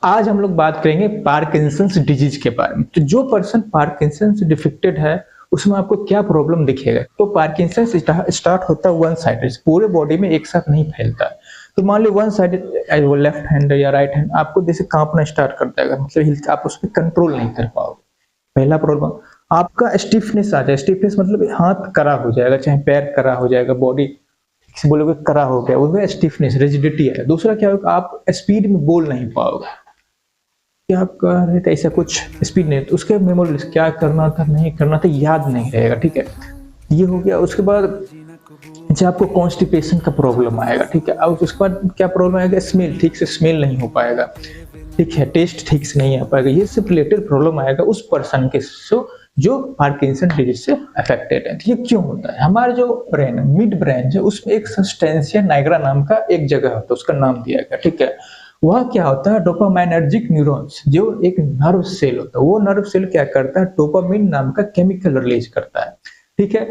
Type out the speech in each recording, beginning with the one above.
आज हम लोग बात करेंगे पार्किंसंस डिजीज के बारे में। तो जो पर्सन पार्किंसंस डिफेक्टेड है, उसमें आपको क्या प्रॉब्लम दिखेगा? तो पार्किंसंस स्टार्ट होता है वन साइडेड, पूरे बॉडी में एक साथ नहीं फैलता है। तो मान लो वन साइडेड, वो लेफ्ट हैंड या राइट हैंड आपको जैसे कांपना स्टार्ट कर देगा, मतलब आप उस पर कंट्रोल नहीं कर पाओगे। पहला प्रॉब्लम आपका स्टिफनेस आ जाए। स्टिफनेस मतलब हाथ करा हो जाएगा, चाहे पैर करा हो जाएगा, बॉडी बोलोगे करा हो गया, वो स्टिफनेस रिजिडिटी है। दूसरा क्या होगा, आप स्पीड में बोल नहीं पाओगे। क्या कह रहे थे, ऐसा कुछ स्पीड नहीं, तो उसके मेमोरी क्या करना था नहीं करना था याद नहीं रहेगा। ठीक है, ये हो गया। उसके बाद जब आपको कॉन्स्टिपेशन का प्रॉब्लम आएगा, ठीक है, अब उसके बाद क्या प्रॉब्लम आएगा, स्मेल, ठीक से स्मेल नहीं हो पाएगा, ठीक है, टेस्ट ठीक से नहीं आ पाएगा। ये सब रिलेटेड प्रॉब्लम आएगा उस पर्सन के जो पार्किंसन डिजीज से अफेक्टेड है। ये क्यों होता है? हमारा जो ब्रेन है, मिड ब्रेन है, उसमें एक सब्सटेंशिया नाइग्रा नाम का एक जगह होता है, उसका नाम दिया गया। ठीक है, वह क्या होता है, डोपामाइनर्जिक न्यूरॉन्स, जो एक नर्व सेल होता है, वो नर्व सेल क्या करता है, डोपामिन नाम का केमिकल रिलीज करता है। ठीक है,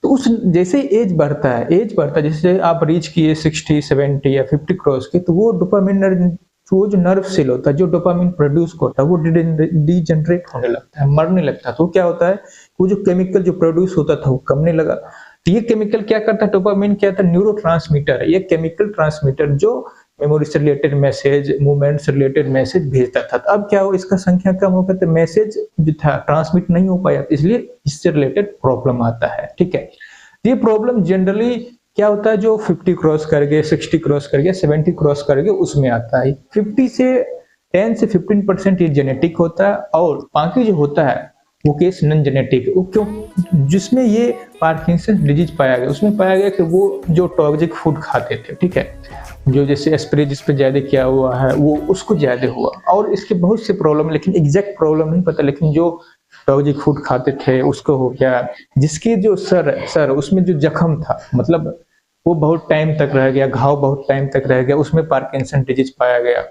तो उस जैसे एज बढ़ता है, जैसे आप रीच किए 60, 70 या 50 क्रॉस के, तो वो डोपामिन, वो जो नर्व सेल होता है जो डोपामिन प्रोड्यूस करता है, वो डिजेनरेट होने लगता है, मरने लगता है। तो क्या होता है, वो जो केमिकल जो प्रोड्यूस होता था वो कमने लगा। तो ये केमिकल क्या करता है, डोपामिन क्या था, न्यूरोट्रांसमीटर है, ये केमिकल ट्रांसमीटर जो मेमोरी से रिलेटेड मैसेज, मूवमेंट से रिलेटेड मैसेज भेजता था। तो अब क्या हो, इसका संख्या कम हो गया, तो मैसेज जो था ट्रांसमिट नहीं हो पाया, इसलिए इससे रिलेटेड प्रॉब्लम आता है। ठीक है, ये प्रॉब्लम जनरली क्या होता है, जो 50 क्रॉस कर गए, 60 क्रॉस कर गया, 70 क्रॉस कर गए, उसमें आता है। 10 से 15% ये जेनेटिक होता है, और बाकी जो होता है वो केस नॉन जेनेटिक। वो क्यों, जिसमें ये पार्किंसन डिजीज पाया गया, उसमें पाया गया कि वो जो टॉक्सिक फूड खाते थे, ठीक है, जो जैसे स्प्रे जिस पे ज्यादा किया हुआ है वो उसको ज्यादा हुआ, और इसके बहुत से प्रॉब्लम, लेकिन एग्जैक्ट प्रॉब्लम नहीं पता, लेकिन जो टॉक्सिक फूड खाते थे उसको हो गया। जिसके जो सर उसमें जो जख्म था, मतलब वो बहुत टाइम तक रह गया, घाव बहुत टाइम तक रह गया, उसमें पार्किंसन डिजीज पाया गया।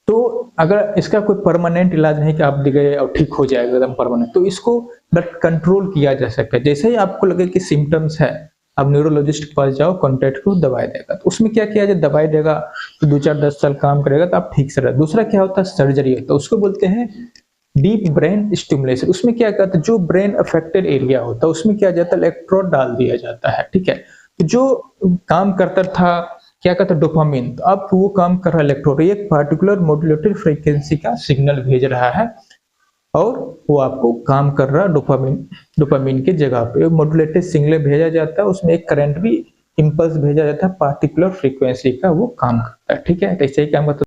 तो अगर इसका कोई परमानेंट इलाज नहीं कि आप गए और ठीक हो जाएगा एकदम परमानेंट, तो इसको बट कंट्रोल किया जा सकता है। जैसे ही आपको लगे कि सिम्टम्स है, आप न्यूरोलॉजिस्ट के पास जाओ, कॉन्टैक्ट को, दवाई देगा। तो उसमें क्या किया जाए, दवाई देगा तो 2-4-10 साल काम करेगा, तो आप ठीक से रहे। दूसरा क्या होता है, सर्जरी होता है, उसको बोलते हैं डीप ब्रेन स्टिमुलेशन। उसमें क्या करता है, जो ब्रेन अफेक्टेड एरिया होता है उसमें क्या जाता है, इलेक्ट्रोड डाल दिया जाता है। ठीक है, तो जो काम करता था क्या कहता है, डोपामिन, तो अब वो काम कर रहा है इलेक्ट्रोड, एक पार्टिकुलर मॉड्यूलेटेड फ्रीक्वेंसी का सिग्नल भेज रहा है, और वो आपको काम कर रहा है डोपामिन की जगह पे मॉड्यूलेटेड सिग्नल भेजा जाता है, उसमें एक करंट भी इम्पल्स भेजा जाता है, पार्टिकुलर फ्रीक्वेंसी का वो काम करता है। ठीक है, तो ऐसे ही काम करता है।